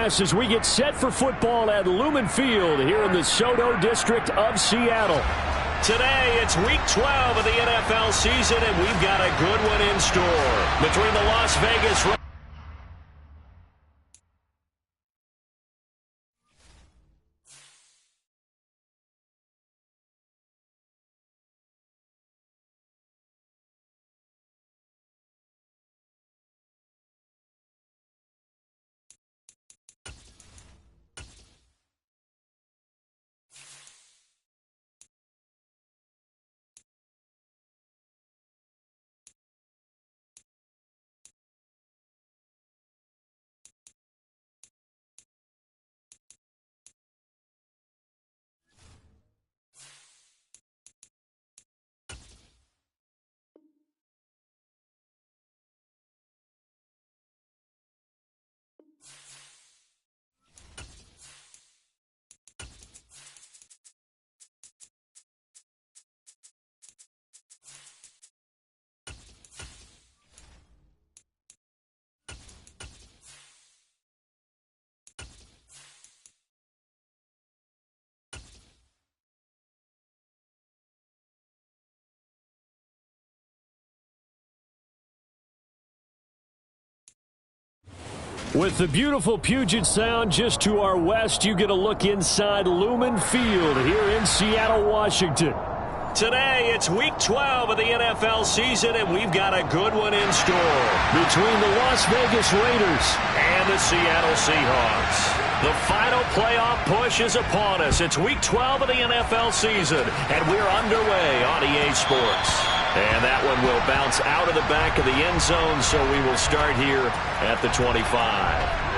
pass as we get set for football at Lumen Field here in the Soto district of Seattle. Today, it's Week 12 of the NFL season, and we've got a good one in store. Between the Las Vegas Raiders With the beautiful Puget Sound just to our west, you get a look inside Lumen Field here in Seattle, Washington. Today, it's Week 12 of the NFL season, and we've got a good one in store. Between the Las Vegas Raiders and the Seattle Seahawks. The final playoff push is upon us. It's Week 12 of the NFL season, and we're underway on EA Sports. And that one will bounce out of the back of the end zone, so we will start here at the 25.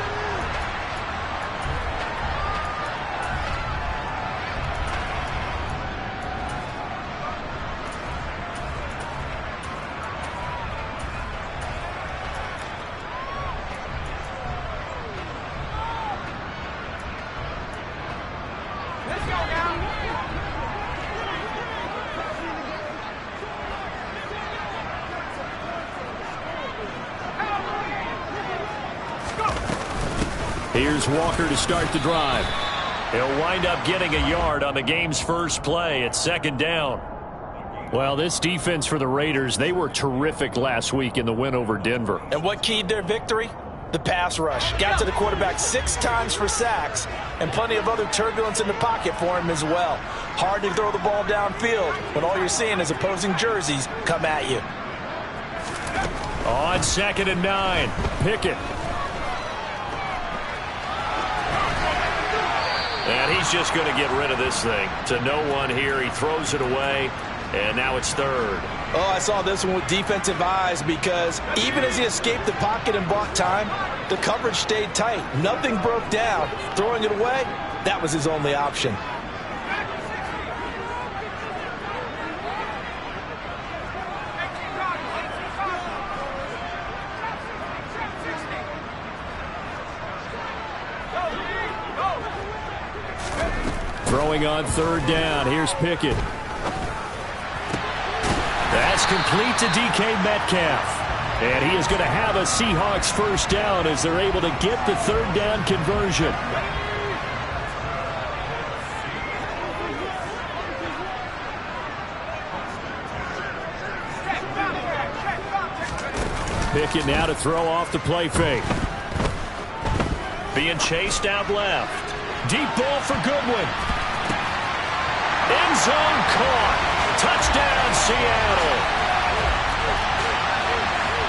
Here's Walker to start the drive. He'll wind up getting a yard on the game's first play. It's second down. Well, this defense for the Raiders, they were terrific last week in the win over Denver. And what keyed their victory? The pass rush. Got to the quarterback 6 times for sacks, and plenty of other turbulence in the pocket for him as well. Hard to throw the ball downfield when all you're seeing is opposing jerseys come at you. On 2nd and 9, Pickett. And he's just going to get rid of this thing to no one here. He throws it away, and now it's third. Oh, I saw this one with defensive eyes because even as he escaped the pocket and bought time, the coverage stayed tight. Nothing broke down. Throwing it away, that was his only option. Throwing on 3rd down. Here's Pickett. That's complete to DK Metcalf. And he is going to have a Seahawks first down as they're able to get the 3rd down conversion. Pickett now to throw off the play fake. Being chased out left. Deep ball for Goodwin. End zone caught. Touchdown, Seattle.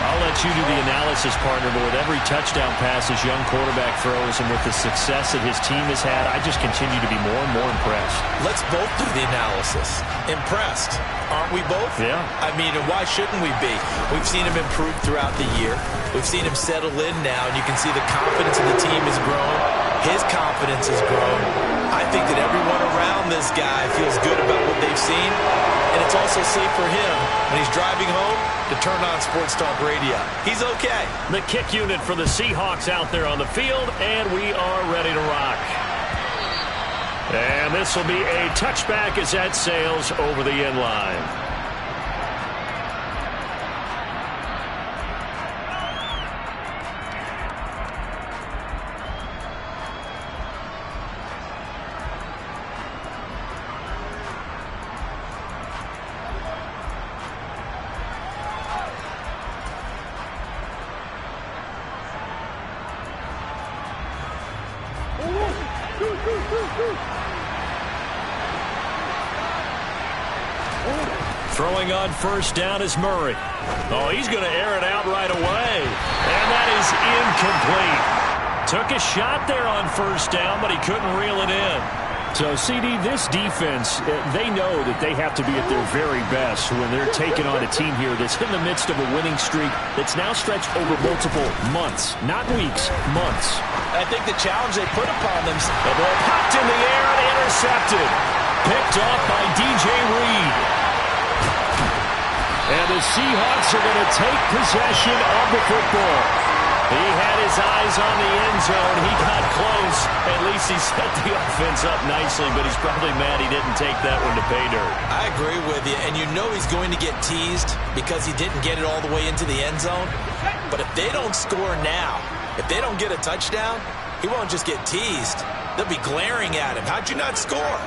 I'll let you do the analysis, partner, but with every touchdown pass his young quarterback throws and with the success that his team has had, I just continue to be more and more impressed. Let's both do the analysis. Impressed. Aren't we both? Yeah. I mean, and why shouldn't we be? We've seen him improve throughout the year. We've seen him settle in now, and you can see the confidence of the team is growing. His confidence has grown. I think that everyone around this guy feels good about what they've seen, and it's also safe for him when he's driving home to turn on Sports Talk Radio. He's okay. The kick unit for the Seahawks out there on the field, and we are ready to rock. And this will be a touchback as that sails over the end line. Throwing on first down is Murray. Oh, he's going to air it out right away. And that is incomplete. Took a shot there on first down, but he couldn't reel it in. So, CD, this defense, they know that they have to be at their very best when they're taking on a team here that's in the midst of a winning streak that's now stretched over multiple months, not weeks, months. I think the challenge they put upon them. The ball popped in the air and intercepted. Picked off by DJ Reed. And the Seahawks are going to take possession of the football. He had his eyes on the end zone. He got close. At least he set the offense up nicely, but he's probably mad he didn't take that one to pay dirt. I agree with you, and you know he's going to get teased because he didn't get it all the way into the end zone. But if they don't score now, if they don't get a touchdown, he won't just get teased. They'll be glaring at him. How'd you not score?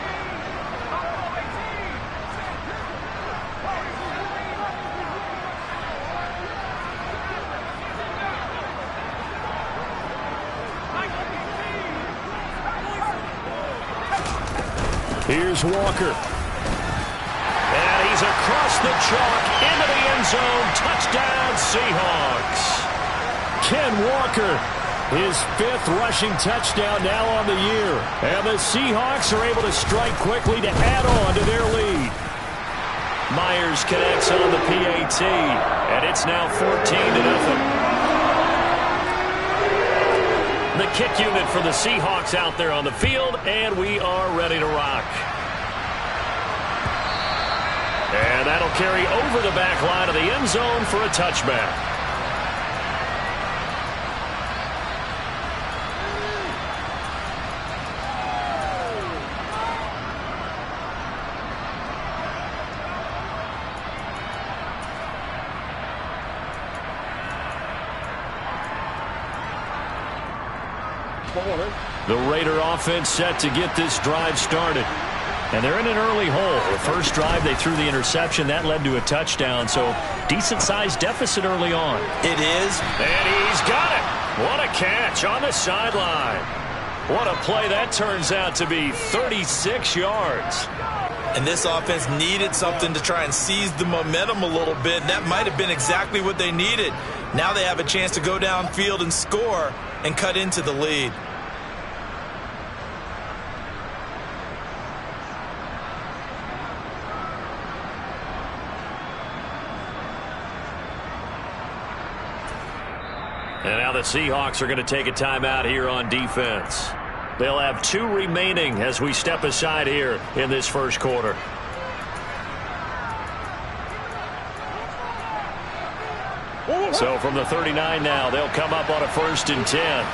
Here's Walker. And he's across the chalk into the end zone. Touchdown, Seahawks. Ken Walker, his 5th rushing touchdown now on the year. And the Seahawks are able to strike quickly to add on to their lead. Myers connects on the PAT, and it's now 14-0. The kick unit for the Seahawks out there on the field, and we are ready to rock. And that'll carry over the back line of the end zone for a touchback. The Raider offense set to get this drive started. And they're in an early hole. The first drive, they threw the interception. That led to a touchdown, so decent-sized deficit early on. It is. And he's got it. What a catch on the sideline. What a play that turns out to be, 36 yards. And this offense needed something to try and seize the momentum a little bit, and that might have been exactly what they needed. Now they have a chance to go downfield and score and cut into the lead. And now the Seahawks are going to take a timeout here on defense. They'll have 2 remaining as we step aside here in this first quarter. So from the 39 now, they'll come up on a 1st and 10.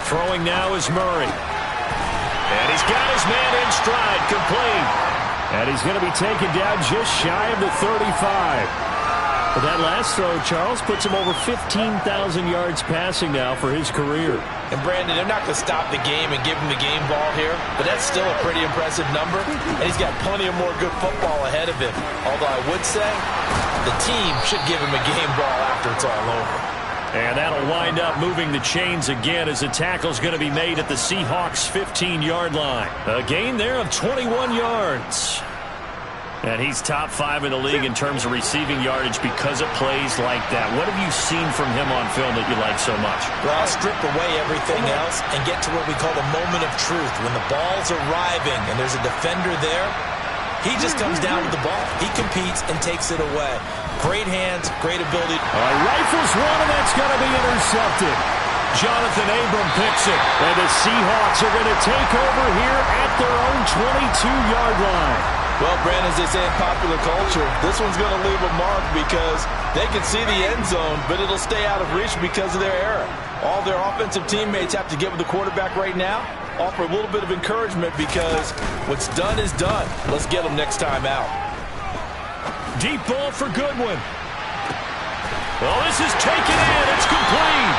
Throwing now is Murray. And he's got his man in stride, complete. And he's going to be taken down just shy of the 35. But that last throw, Charles, puts him over 15,000 yards passing now for his career. And, Brandon, they're not going to stop the game and give him the game ball here, but that's still a pretty impressive number, and he's got plenty of more good football ahead of him. Although I would say the team should give him a game ball after it's all over. And that'll wind up moving the chains again as the tackle's going to be made at the Seahawks' 15-yard line. A gain there of 21 yards. And he's top 5 in the league in terms of receiving yardage because of plays like that. What have you seen from him on film that you like so much? Well, I'll strip away everything else and get to what we call the moment of truth. When the ball's arriving and there's a defender there, he just comes down with the ball. He competes and takes it away. Great hands, great ability. Rifles one, and that's going to be intercepted. Jonathan Abram picks it. And the Seahawks are going to take over here at their own 22-yard line. Well, Brandon, as they say in popular culture, this one's going to leave a mark because they can see the end zone, but it'll stay out of reach because of their error. All their offensive teammates have to get with the quarterback right now, offer a little bit of encouragement because what's done is done. Let's get them next time out. Deep ball for Goodwin. Well, this is taken in. It's complete.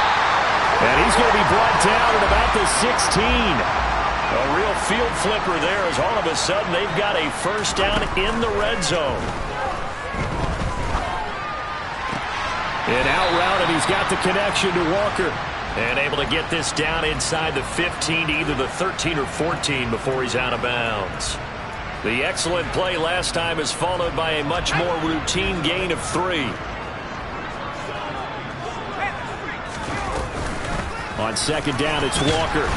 And he's going to be brought down at about the 16. A real field flipper there as all of a sudden they've got a first down in the red zone. An out route, and he's got the connection to Walker. And able to get this down inside the 15 to either the 13 or 14 before he's out of bounds. The excellent play last time is followed by a much more routine gain of 3. On second down, it's Walker.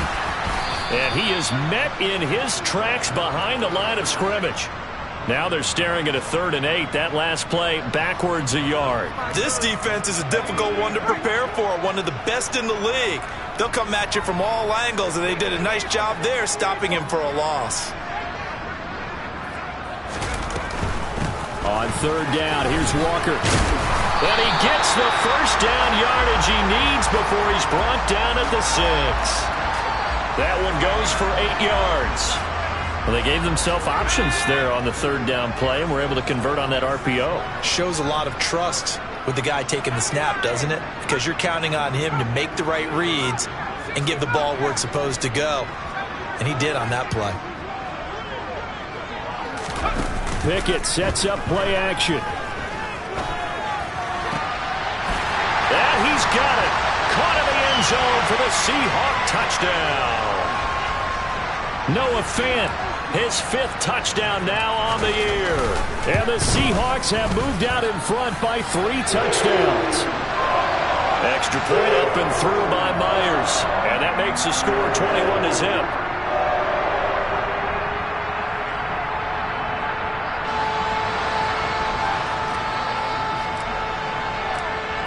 And he is met in his tracks behind the line of scrimmage. Now they're staring at a 3rd and 8. That last play backwards a yard. This defense is a difficult one to prepare for, one of the best in the league. They'll come at you from all angles, and they did a nice job there stopping him for a loss. On 3rd down, here's Walker. And he gets the first down yardage he needs before he's brought down at the 6. That one goes for 8 yards. Well, they gave themselves options there on the 3rd down play, and were able to convert on that RPO. Shows a lot of trust with the guy taking the snap, doesn't it? Because you're counting on him to make the right reads and give the ball where it's supposed to go. And he did on that play. Pickett sets up play action. And he's got it. Caught in the end zone for the Seahawks touchdown. Noah Fant. His 5th touchdown now on the year. And the Seahawks have moved out in front by 3 touchdowns. Extra point up and through by Myers. And that makes the score 21-0.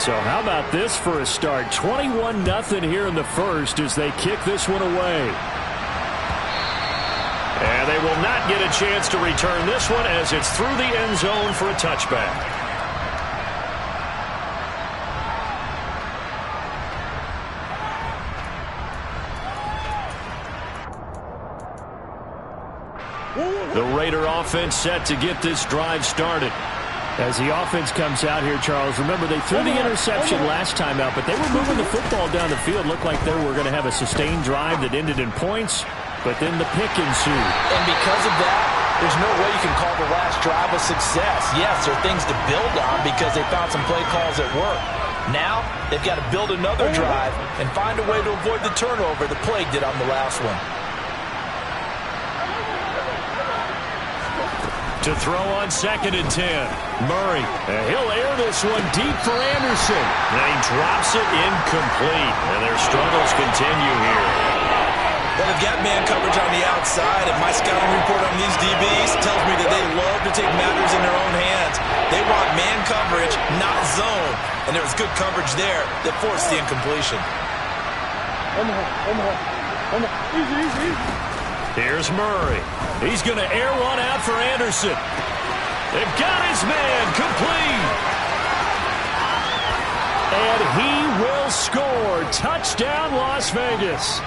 So how about this for a start? 21-0 here in the first as they kick this one away. And they will not get a chance to return this one as it's through the end zone for a touchback. The Raider offense set to get this drive started. As the offense comes out here, Charles, remember they threw the interception last time out, but they were moving the football down the field. Looked like they were going to have a sustained drive that ended in points. But then the pick ensued. And because of that, there's no way you can call the last drive a success. Yes, there are things to build on because they found some play calls at work. Now, they've got to build another drive and find a way to avoid the turnover the plague did on the last one. To throw on 2nd and 10. Murray. And he'll air this one deep for Anderson. And he drops it incomplete. And their struggles continue here. Well, they've got man coverage on the outside, and my scouting report on these DBs tells me that they love to take matters in their own hands. They want man coverage, not zone. And there was good coverage there that forced the incompletion. Here's Murray. He's going to air one out for Anderson. They've got his man complete. And he will score. Touchdown, Las Vegas.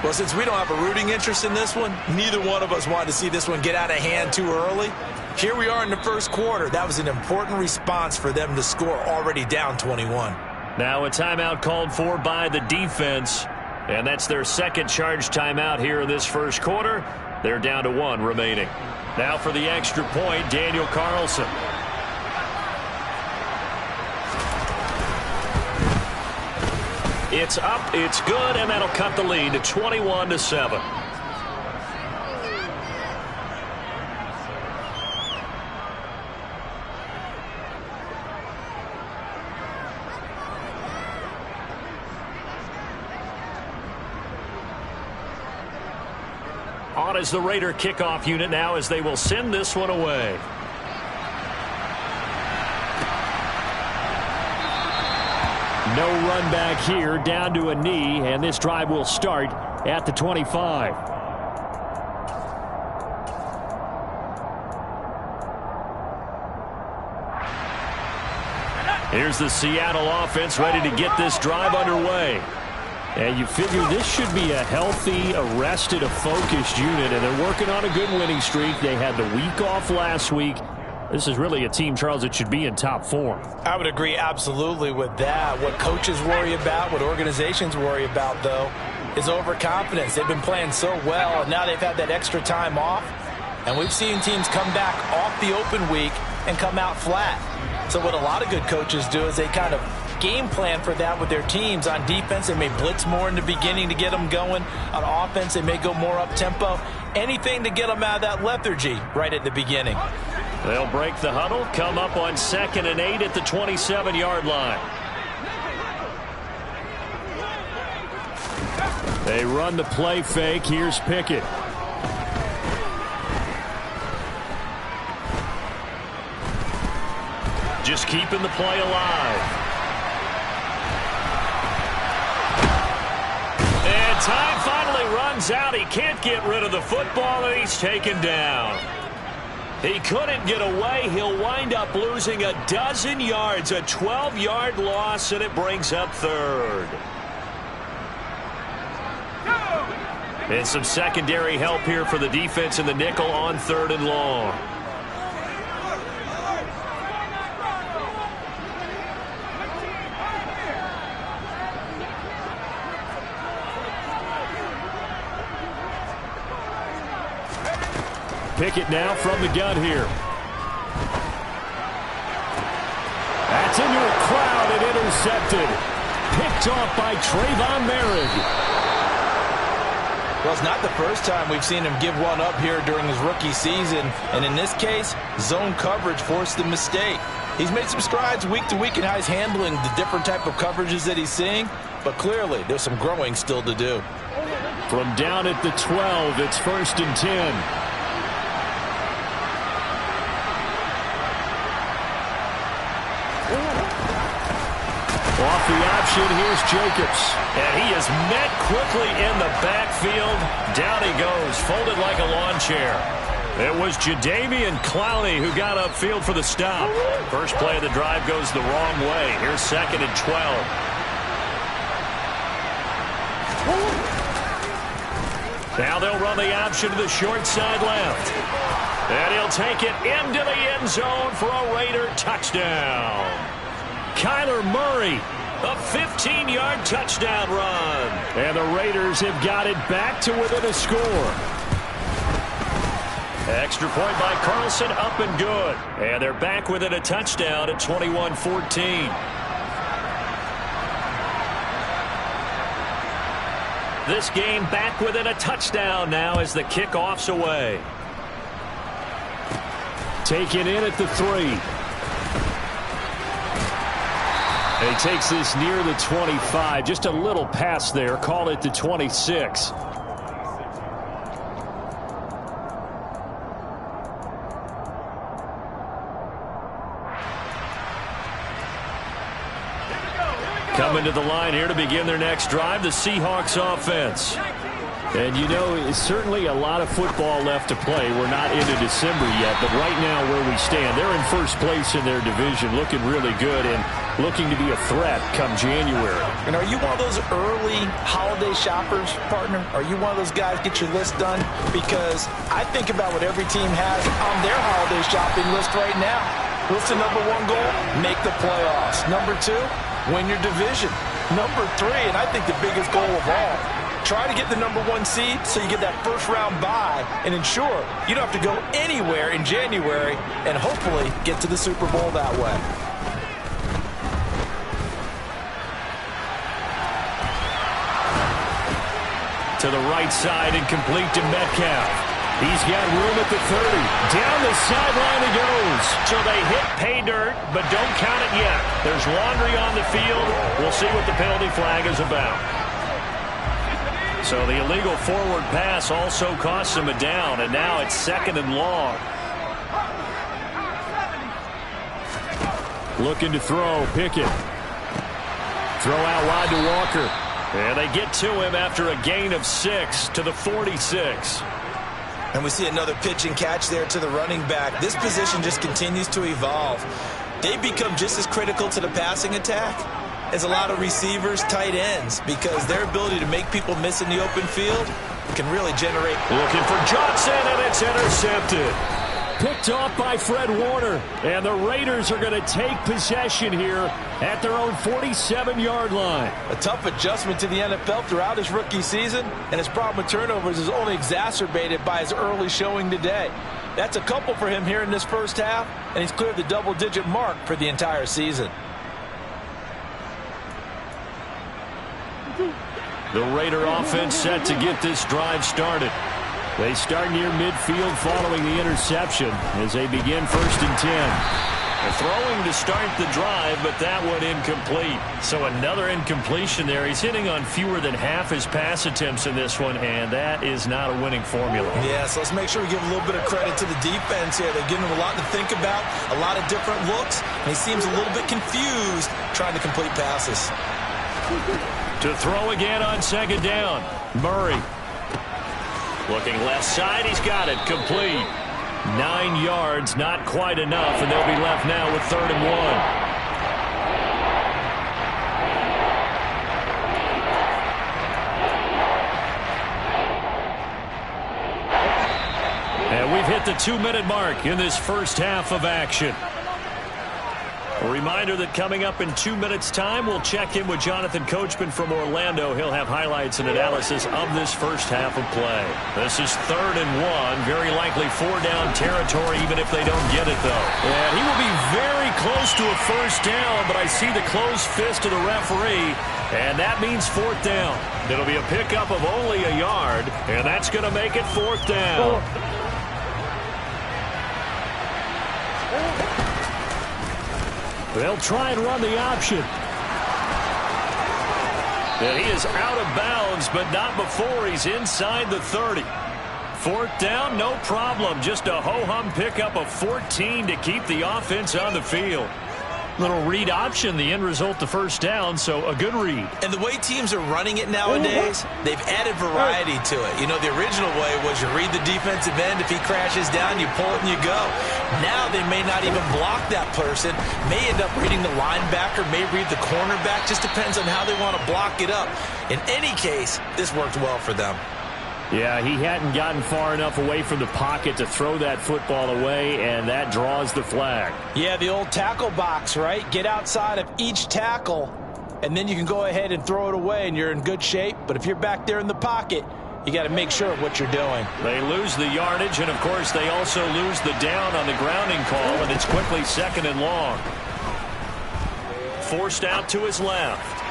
Well, since we don't have a rooting interest in this one, neither one of us wanted to see this one get out of hand too early. Here we are in the first quarter. That was an important response for them to score already down 21. Now a timeout called for by the defense. And that's their 2nd charge timeout here in this first quarter. They're down to 1 remaining. Now for the extra point, Daniel Carlson. It's up, it's good, and that'll cut the lead to 21-7. On is the Raider kickoff unit now as they will send this one away. No run back here, down to a knee, and this drive will start at the 25. Here's the Seattle offense ready to get this drive underway. And you figure this should be a healthy, arrested, a focused unit, and they're working on a good winning streak. They had the week off last week. This is really a team, Charles, that should be in top form. I would agree absolutely with that. What coaches worry about, what organizations worry about, though, is overconfidence. They've been playing so well, and now they've had that extra time off. And we've seen teams come back off the open week and come out flat. So what a lot of good coaches do is they kind of game plan for that with their teams. On defense, they may blitz more in the beginning to get them going. On offense, they may go more up-tempo. Anything to get them out of that lethargy right at the beginning. They'll break the huddle, come up on 2nd and 8 at the 27-yard line. They run the play fake. Here's Pickett. Just keeping the play alive. And time finally runs out. He can't get rid of the football, and he's taken down. He couldn't get away. He'll wind up losing a dozen yards, a 12-yard loss, and it brings up 3rd. And some secondary help here for the defense in the nickel on 3rd and long. Pickett now from the gun here. That's into a crowd and intercepted. Picked off by Trayvon Merrick. Well, it's not the first time we've seen him give one up here during his rookie season. And in this case, zone coverage forced the mistake. He's made some strides week to week in how he's handling the different type of coverages that he's seeing. But clearly, there's some growing still to do. From down at the 12, it's 1st and 10. Off the option, here's Jacobs. And he is met quickly in the backfield. Down he goes, folded like a lawn chair. It was Jadeveon Clowney who got upfield for the stop. First play of the drive goes the wrong way. Here's 2nd and 12. Now they'll run the option to the short side left. And he'll take it into the end zone for a Raider touchdown. Kyler Murray, a 15-yard touchdown run. And the Raiders have got it back to within a score. Extra point by Carlson, up and good. And they're back within a touchdown at 21-14. This game back within a touchdown now as the kickoff's away. Taken in at the 3. And he takes this near the 25. Just a little pass there. Call it the 26. Coming to the line here to begin their next drive, the Seahawks offense. And, you know, it's certainly a lot of football left to play. We're not into December yet, but right now where we stand, they're in first place in their division, looking really good and looking to be a threat come January. And are you one of those early holiday shoppers, partner? Are you one of those guys get your list done? Because I think about what every team has on their holiday shopping list right now. What's the number 1 goal? Make the playoffs. Number 2, win your division. Number 3, and I think the biggest goal of all, try to get the number 1 seed so you get that first-round bye and ensure you don't have to go anywhere in January and hopefully get to the Super Bowl that way. To the right side and complete to Metcalf. He's got room at the 30. Down the sideline he goes. So they hit pay dirt, but don't count it yet. There's laundry on the field. We'll see what the penalty flag is about. So the illegal forward pass also costs him a down, and now it's 2nd and long. Looking to throw, Pickett. Throw out wide to Walker. And they get to him after a gain of 6 to the 46. And we see another pitch and catch there to the running back. This position just continues to evolve. They become just as critical to the passing attack as a lot of receivers, tight ends, because their ability to make people miss in the open field can really generate. Looking for Johnson, and it's intercepted. Picked off by Fred Warner. And the Raiders are going to take possession here at their own 47-yard line. A tough adjustment to the NFL throughout his rookie season, and his problem with turnovers is only exacerbated by his early showing today. That's a couple for him here in this first half, and he's cleared the double-digit mark for the entire season. The Raider offense set to get this drive started. They start near midfield following the interception as they begin 1st and 10. They're throwing to start the drive, but that one incomplete. So another incompletion there. He's hitting on fewer than half his pass attempts in this one, and that is not a winning formula. Yeah, so let's make sure we give a little bit of credit to the defense here. They're giving him a lot to think about, a lot of different looks, and he seems a little bit confused trying to complete passes. To throw again on 2nd down. Murray. Looking left side, he's got it. Complete. 9 yards, not quite enough, and they'll be left now with 3rd and 1. And we've hit the 2-minute mark in this first half of action. A reminder that coming up in 2 minutes' time, we'll check in with Jonathan Coachman from Orlando. He'll have highlights and analysis of this first half of play. This is 3rd and 1, very likely 4-down territory, even if they don't get it, though. And he will be very close to a first down, but I see the closed fist of the referee, and that means 4th down. It'll be a pickup of only a yard, and that's going to make it 4th down. They'll try and run the option. And he is out of bounds, but not before he's inside the 30. 4th down, no problem. Just a ho-hum pickup of 14 to keep the offense on the field. Little read option, the end result, the first down, so a good read. And the way teams are running it nowadays, they've added variety to it. You know, the original way was you read the defensive end. If he crashes down, you pull it and you go. Now they may not even block that person, may end up reading the linebacker, may read the cornerback. Just depends on how they want to block it up. In any case, this worked well for them. Yeah, he hadn't gotten far enough away from the pocket to throw that football away, and that draws the flag. Yeah, the old tackle box, right? Get outside of each tackle, and then you can go ahead and throw it away, and you're in good shape. But if you're back there in the pocket, you got to make sure of what you're doing. They lose the yardage, and, of course, they also lose the down on the grounding call, and it's quickly 2nd and long. Forced out to his left.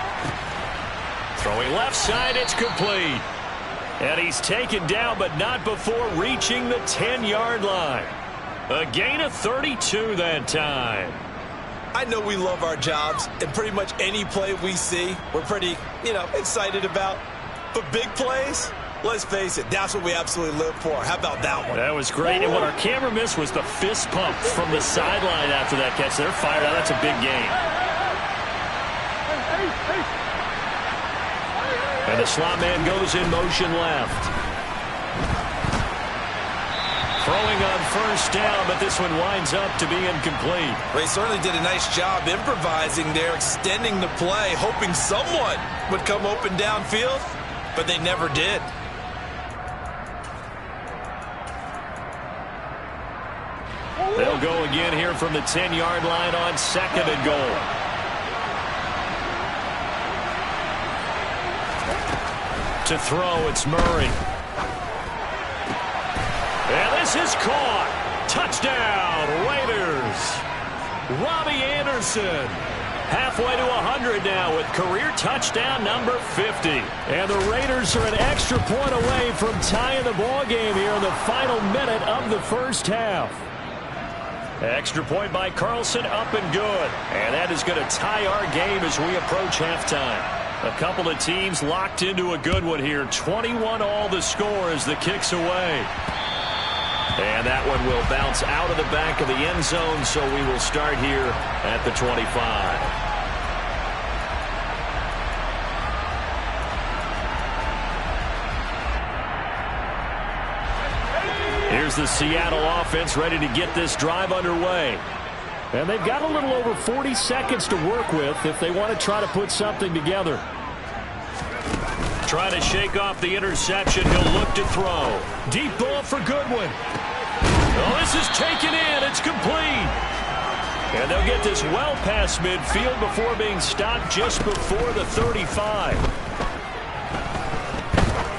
Throwing left side, it's complete. And he's taken down, but not before reaching the 10-yard line. A gain of 32 that time. I know we love our jobs, and pretty much any play we see, we're pretty, excited about. But big plays, let's face it, that's what we absolutely live for. How about that one? That was great, and what our camera missed was the fist pump from the sideline after that catch. They're fired out. That's a big gain. And the slot man goes in motion left. Throwing on 1st down, but this one winds up to be incomplete. Well, he certainly did a nice job improvising there, extending the play, hoping someone would come open downfield, but they never did. They'll go again here from the 10-yard line on 2nd and goal. To throw, it's Murray. And this is caught. Touchdown, Raiders. Robbie Anderson. Halfway to 100 now with career touchdown number 50. And the Raiders are an extra point away from tying the ball game here in the final minute of the first half. Extra point by Carlson, up and good. And that is going to tie our game as we approach halftime. A couple of teams locked into a good one here. 21 all the score as the kick's away. And that one will bounce out of the back of the end zone, so we will start here at the 25. Here's the Seattle offense ready to get this drive underway. And they've got a little over 40 seconds to work with if they want to try to put something together. Trying to shake off the interception. He'll look to throw. Deep ball for Goodwin. Oh, this is taken in. It's complete. And they'll get this well past midfield before being stopped just before the 35.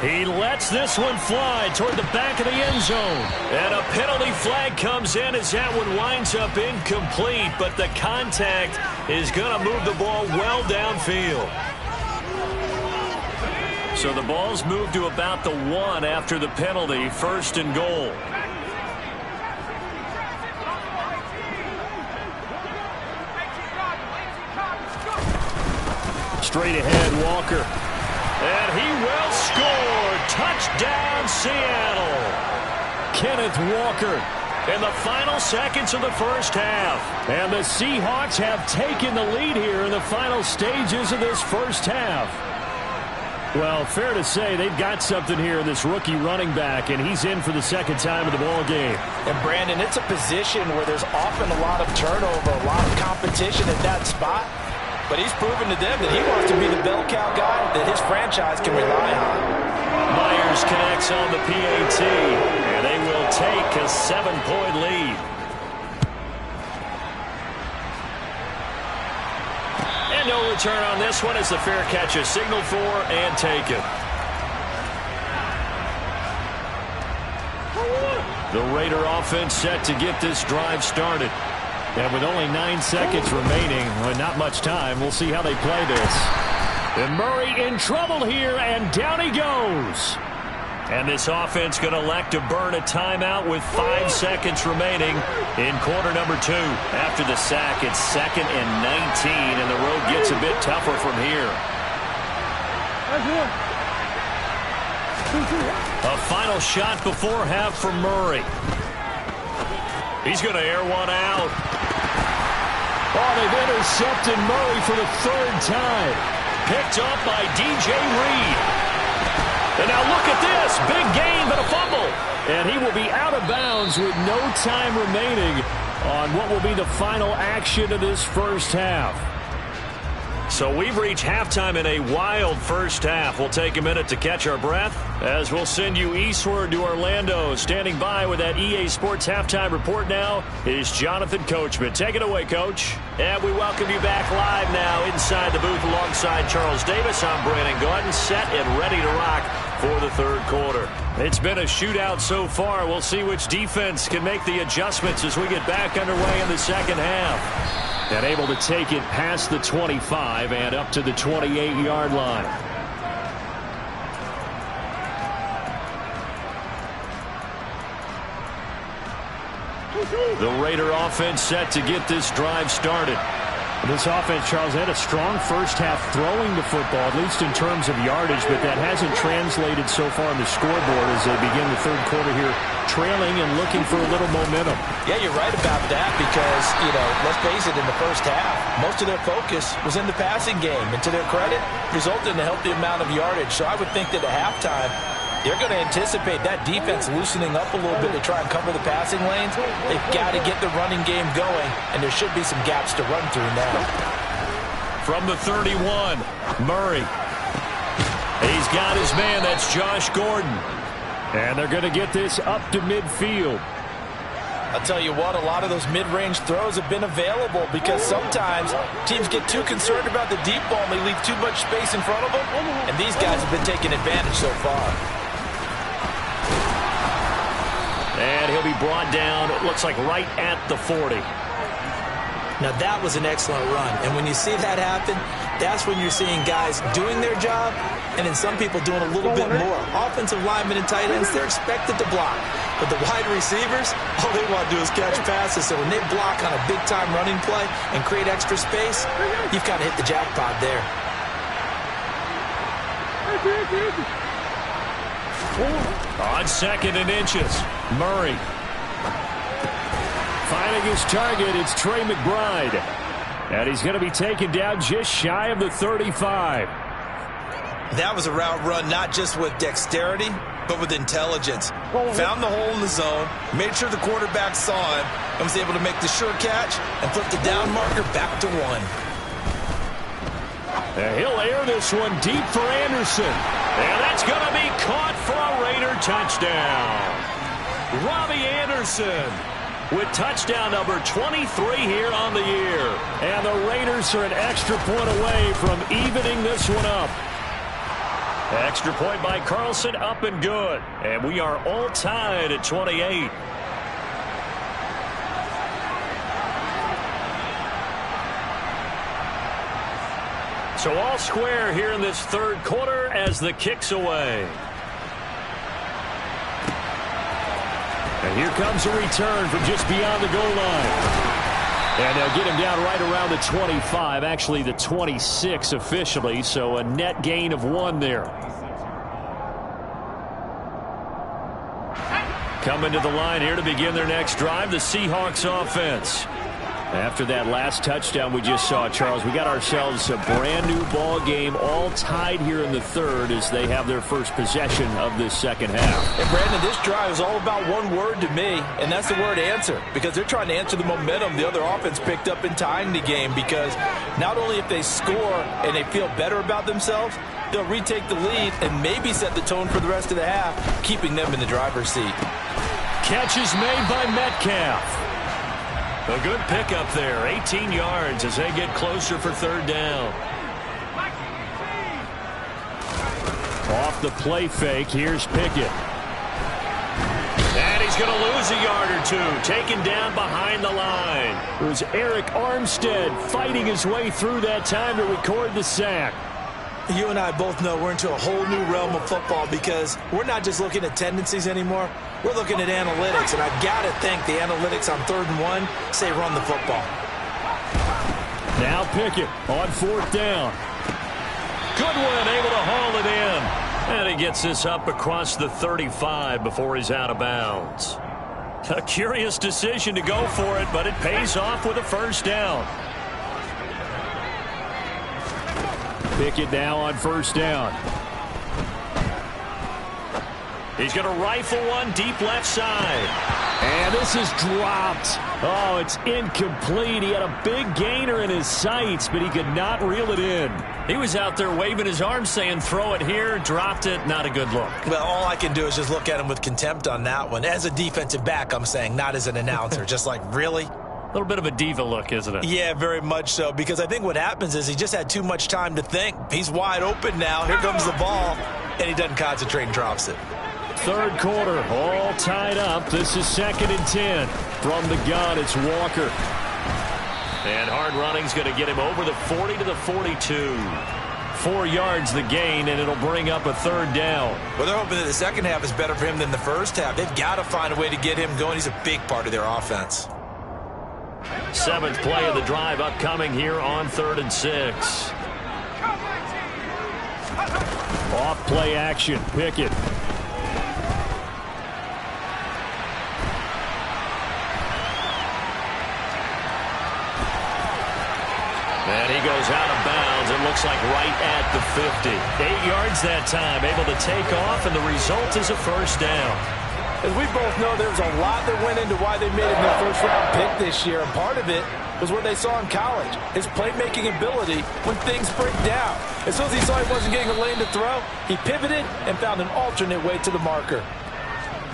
He lets this one fly toward the back of the end zone. And a penalty flag comes in as that one winds up incomplete, but the contact is going to move the ball well downfield. So the ball's moved to about the 1 after the penalty, 1st and goal. Straight ahead, Walker. And he will score. Touchdown, Seattle. Kenneth Walker in the final seconds of the first half. And the Seahawks have taken the lead here in the final stages of this first half. Well, fair to say they've got something here in this rookie running back, and he's in for the second time of the ball game. And, Brandon, it's a position where there's often a lot of turnover, a lot of competition at that spot. But he's proven to them that he wants to be the bell cow guy that his franchise can rely on. Myers connects on the PAT, and they will take a 7-point lead. And no return on this one as the fair catch is signaled for and taken. The Raider offense set to get this drive started. And with only 9 seconds remaining, not much time, we'll see how they play this. And Murray in trouble here, and down he goes. And this offense going to elect to burn a timeout with 5 seconds remaining in quarter number 2. After the sack, it's 2nd and 19, and the road gets a bit tougher from here. A final shot before half from Murray. He's going to air one out. Oh, they've intercepted Murray for the 3rd time. Picked up by DJ Reed. And now look at this. Big gain, but a fumble. And he will be out of bounds with no time remaining on what will be the final action of this first half. So we've reached halftime in a wild first half. We'll take a minute to catch our breath as we'll send you eastward to Orlando. Standing by with that EA Sports halftime report now is Jonathan Coachman. Take it away, Coach. And we welcome you back live now inside the booth alongside Charles Davis. I'm Brandon Gordon, set and ready to rock for the 3rd quarter. It's been a shootout so far. We'll see which defense can make the adjustments as we get back underway in the second half. And able to take it past the 25 and up to the 28-yard line. The Raider offense set to get this drive started. This offense, Charles, had a strong first half throwing the football, at least in terms of yardage, but that hasn't translated so far on the scoreboard as they begin the 3rd quarter here, trailing and looking for a little momentum. Yeah, you're right about that because, let's face it, in the first half, most of their focus was in the passing game. And to their credit, resulted in a healthy amount of yardage. So I would think that at halftime, they're going to anticipate that defense loosening up a little bit to try and cover the passing lanes. They've got to get the running game going, and there should be some gaps to run through now. From the 31, Murray. He's got his man. That's Josh Gordon. And they're going to get this up to midfield. I'll tell you what, a lot of those mid-range throws have been available because sometimes teams get too concerned about the deep ball and they leave too much space in front of them, and these guys have been taking advantage so far. And he'll be brought down, it looks like right at the 40. Now that was an excellent run, and when you see that happen, that's when you're seeing guys doing their job and then some people doing a little bit more. Offensive linemen and tight ends, they're expected to block. But the wide receivers, all they want to do is catch passes. So when they block on a big-time running play and create extra space, you've kind of hit the jackpot there. On 2nd and inches, Murray. Finding his target, it's Trey McBride. And he's going to be taken down just shy of the 35. That was a route run not just with dexterity, but with intelligence. Found the hole in the zone, made sure the quarterback saw him, and was able to make the sure catch and flip the down marker back to 1. And he'll air this one deep for Anderson. And that's going to be caught for a Raider touchdown. Robbie Anderson with touchdown number 23 here on the year. And the Raiders are an extra point away from evening this one up. Extra point by Carlson, up and good. And we are all tied at 28. So all square here in this third quarter as the kick's away. And here comes a return from just beyond the goal line. And they'll get him down right around the 25, actually the 26 officially, so a net gain of 1 there. Coming to the line here to begin their next drive, the Seahawks offense. After that last touchdown we just saw, Charles, we got ourselves a brand-new ball game, all tied here in the third as they have their first possession of this second half. And, Brandon, this drive is all about one word to me, and that's the word answer, because they're trying to answer the momentum the other offense picked up in tying the game, because not only if they score and they feel better about themselves, they'll retake the lead and maybe set the tone for the rest of the half, keeping them in the driver's seat. Catch is made by Metcalf. A good pickup there, 18 yards as they get closer for third down. Off the play fake, here's Pickett. And he's going to lose a yard or two, taken down behind the line. It was Eric Armstead fighting his way through that time to record the sack. You and I both know we're into a whole new realm of football because we're not just looking at tendencies anymore. We're looking at analytics, and I've got to think the analytics on 3rd and 1 say run the football. Now Pickett on 4th down. Goodwin able to haul it in. And he gets this up across the 35 before he's out of bounds. A curious decision to go for it, but it pays off with a first down. Pickett now on 1st down. He's going to rifle one deep left side. And this is dropped. Oh, it's incomplete. He had a big gainer in his sights, but he could not reel it in. He was out there waving his arms saying, throw it here, dropped it. Not a good look. Well, all I can do is just look at him with contempt on that one. As a defensive back, I'm saying, not as an announcer. Just like, really? A little bit of a diva look, isn't it? Yeah, very much so, because I think what happens is he just had too much time to think. He's wide open now. Here comes the ball, and he doesn't concentrate and drops it. Third quarter, all tied up. This is 2nd and 10. From the gun, it's Walker. And hard running's going to get him over the 40 to the 42. 4 yards the gain, and it'll bring up a third down. Well, they're hoping that the second half is better for him than the first half. They've got to find a way to get him going. He's a big part of their offense. 7th play of the drive upcoming here on 3rd and 6. Off play action, Pickett. And he goes out of bounds. It looks like right at the 50. 8 yards that time, able to take off, and the result is a first down. As we both know, there's a lot that went into why they made him their first-round pick this year, and part of it was what they saw in college, his playmaking ability when things break down. As soon as he saw he wasn't getting a lane to throw, he pivoted and found an alternate way to the marker.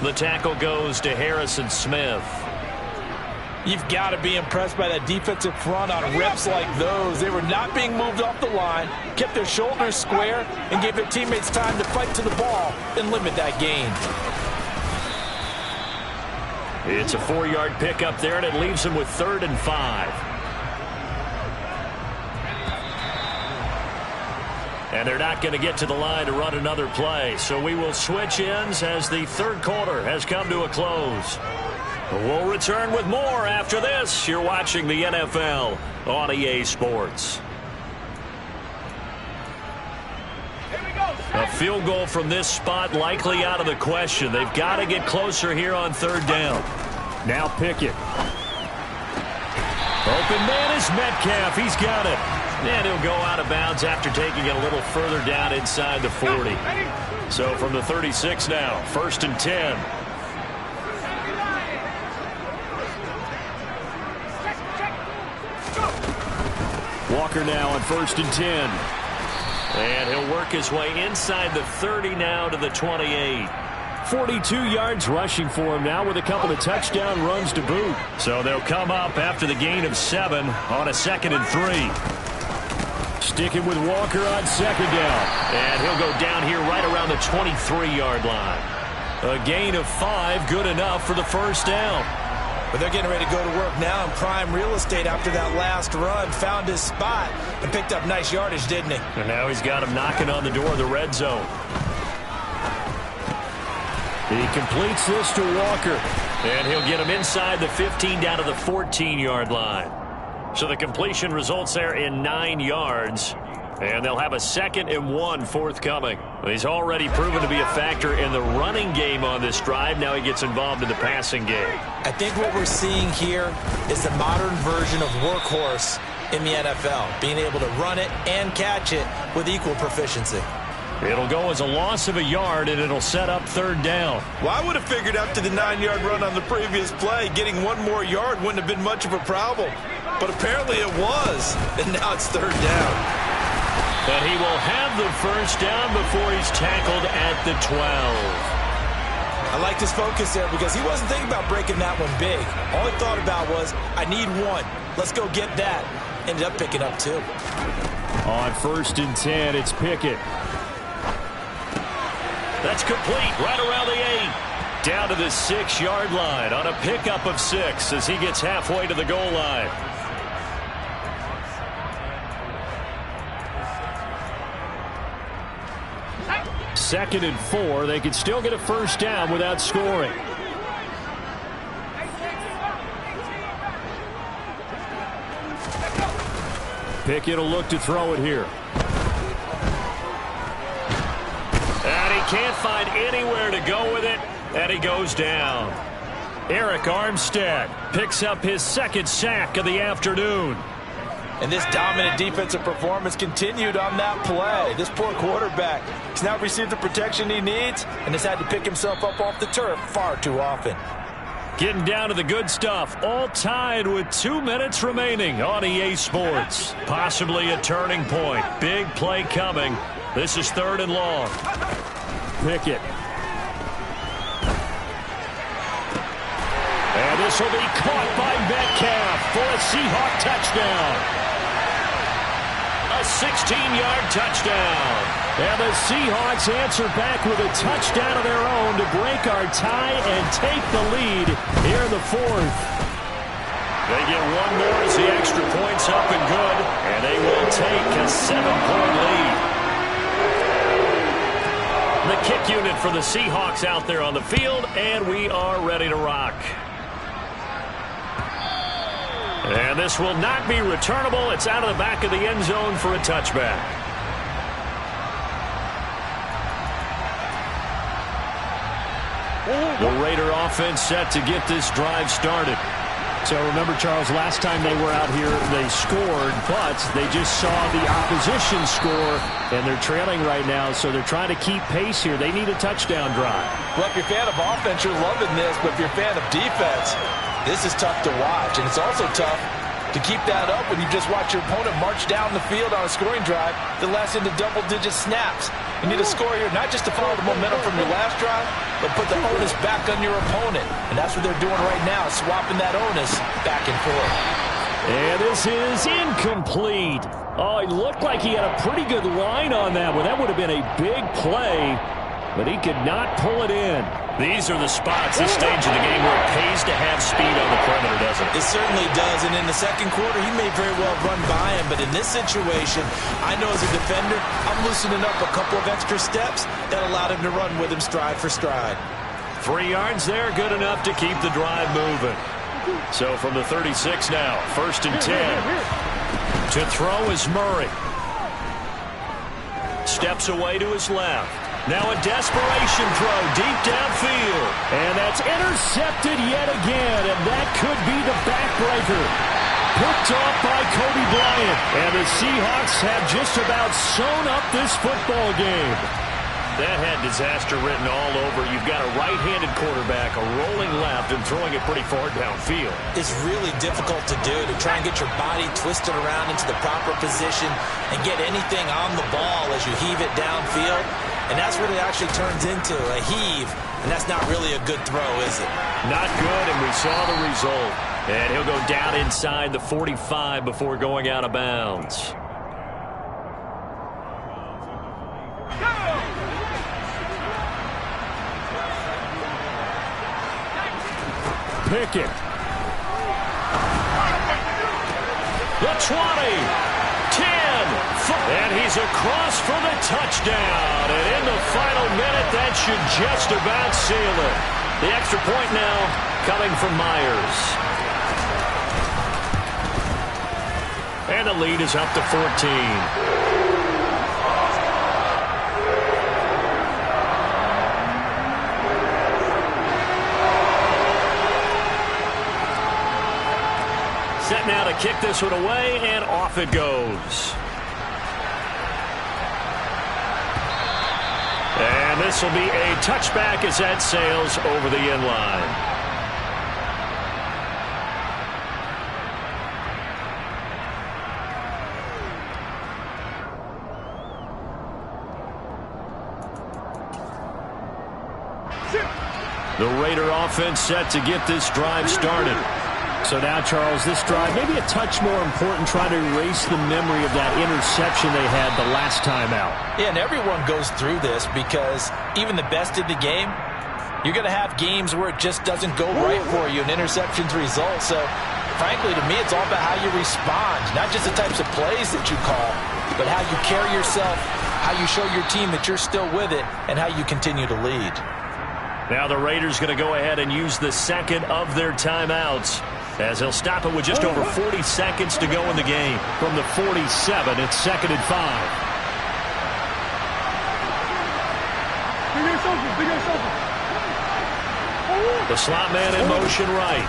The tackle goes to Harrison Smith. You've got to be impressed by that defensive front on reps like those. They were not being moved off the line, kept their shoulders square, and gave their teammates time to fight to the ball and limit that gain. It's a 4-yard pickup there, and it leaves him with 3rd and 5. And they're not going to get to the line to run another play, so we will switch ends as the third quarter has come to a close. We'll return with more after this. You're watching the NFL on EA Sports. A field goal from this spot likely out of the question. They've got to get closer here on 3rd down. Now Pickett. Open man is Metcalf. He's got it. And he'll go out of bounds after taking it a little further down inside the 40. So from the 36 now, 1st and 10. Walker now on 1st and 10. And he'll work his way inside the 30 now to the 28. 42 yards rushing for him now with a couple of touchdown runs to boot. So they'll come up after the gain of 7 on a 2nd and 3. Sticking with Walker on second down. And he'll go down here right around the 23-yard line. A gain of 5, good enough for the first down. But they're getting ready to go to work now in prime real estate after that last run. Found his spot and picked up nice yardage, didn't he? And now he's got him knocking on the door of the red zone. He completes this to Walker. And he'll get him inside the 15 down to the 14-yard line. So the completion results there in 9 yards. And they'll have a 2nd and 1 forthcoming. He's already proven to be a factor in the running game on this drive. Now he gets involved in the passing game. I think what we're seeing here is the modern version of workhorse in the NFL. Being able to run it and catch it with equal proficiency. It'll go as a loss of a yard, and it'll set up 3rd down. Well, I would have figured after the 9-yard run on the previous play, getting 1 more yard wouldn't have been much of a problem. But apparently it was, and now it's 3rd down. And he will have the first down before he's tackled at the 12. I liked his focus there because he wasn't thinking about breaking that one big. All he thought about was, I need 1. Let's go get that. Ended up picking up 2. On 1st and 10, it's Pickett. That's complete right around the 8. Down to the 6-yard line on a pickup of 6 as he gets halfway to the goal line. Second and 4. They could still get a first down without scoring. Pickett will look to throw it here. And he can't find anywhere to go with it, and he goes down. Eric Armstead picks up his 2nd sack of the afternoon. And this dominant defensive performance continued on that play. This poor quarterback has now received the protection he needs and has had to pick himself up off the turf far too often. Getting down to the good stuff, all tied with 2 minutes remaining on EA Sports. Possibly a turning point. Big play coming. This is 3rd and long. Pickett. And this will be caught by Metcalf for a Seahawk touchdown. A 16-yard touchdown. And the Seahawks answer back with a touchdown of their own to break our tie and take the lead here in the 4th. They get 1 more as the extra point's up and good, and they will take a 7-point lead. The kick unit for the Seahawks out there on the field, and we are ready to rock. And this will not be returnable. It's out of the back of the end zone for a touchback. The Raider offense set to get this drive started. So remember, Charles, last time they were out here, they scored, but they just saw the opposition score, and they're trailing right now, so they're trying to keep pace here. They need a touchdown drive. Well, if you're a fan of offense, you're loving this, but if you're a fan of defense, this is tough to watch, and it's also tough to keep that up when you just watch your opponent march down the field on a scoring drive that lasts into double-digit snaps. You need a score here, not just to follow the momentum from your last drive, but put the onus back on your opponent. And that's what they're doing right now, swapping that onus back and forth. And this is incomplete. Oh, it looked like he had a pretty good line on that one. That would have been a big play, but he could not pull it in. These are the spots, this stage of the game, where it pays to have speed on the perimeter, doesn't it? It certainly does, and in the second quarter, he may very well run by him, but in this situation, I know as a defender, I'm loosening up a couple of extra steps that allowed him to run with him stride for stride. 3 yards there, good enough to keep the drive moving. So from the 36 now, 1st and 10. To throw is Murray. Steps away to his left. Now a desperation throw deep downfield. And that's intercepted yet again, and that could be the backbreaker. Picked off by Kobe Bryant. And the Seahawks have just about sewn up this football game. That had disaster written all over. You've got a right-handed quarterback, a rolling left, and throwing it pretty far downfield. It's really difficult to do, to try and get your body twisted around into the proper position and get anything on the ball as you heave it downfield. And that's what it actually turns into, a heave. And that's not really a good throw, is it? Not good, and we saw the result. And he'll go down inside the 45 before going out of bounds. Pickett. The 20, 10, and he's across for the touchdown. And in the final minute, that should just about seal it. The extra point now coming from Myers. And the lead is up to 14. Set now to kick this one away, and off it goes. And this will be a touchback as that sails over the end line. The Raider offense set to get this drive started. So now, Charles, this drive maybe a touch more important, trying to erase the memory of that interception they had the last time out. Yeah, and everyone goes through this because even the best in the game, you're going to have games where it just doesn't go right for you, and interceptions result. So, frankly, to me, it's all about how you respond, not just the types of plays that you call, but how you carry yourself, how you show your team that you're still with it, and how you continue to lead. Now the Raiders going to go ahead and use the second of their timeouts, as he'll stop it with just over 40 seconds to go in the game. From the 47, it's 2nd and 5. The slot man in motion right.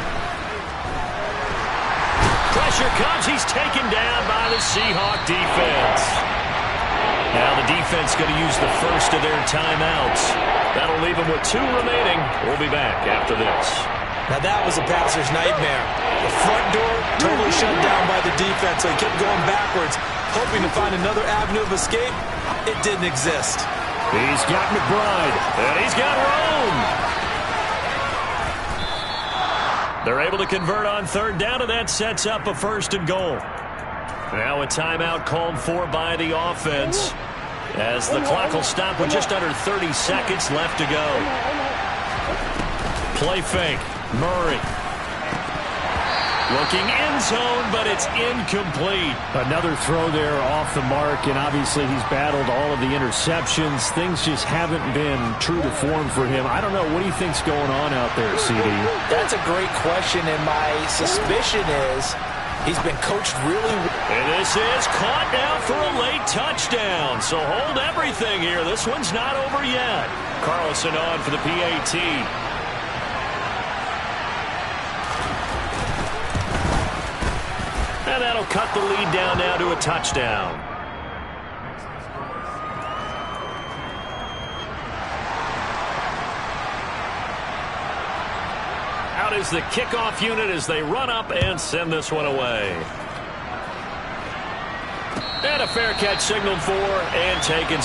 Pressure comes. He's taken down by the Seahawk defense. Now the defense going to use the first of their timeouts. That'll leave them with 2 remaining. We'll be back after this. Now that was a passer's nightmare. The front door totally shut down by the defense, so he kept going backwards, hoping to find another avenue of escape. It didn't exist. He's got McBride, and he's got Rome. They're able to convert on 3rd down, and that sets up a 1st and goal. Now a timeout called for by the offense, as the clock will stop with just under 30 seconds left to go. Play fake. Murray. Looking end zone, but it's incomplete. Another throw there off the mark, and obviously he's battled all of the interceptions. Things just haven't been true to form for him. I don't know. What do you think's going on out there, CD? That's a great question, and my suspicion is he's been coached really well. And this is caught now for a late touchdown. So hold everything here. This one's not over yet. Carlson on for the PAT. And that'll cut the lead down now to a touchdown. Out is the kickoff unit as they run up and send this one away. And a fair catch signaled for and taken.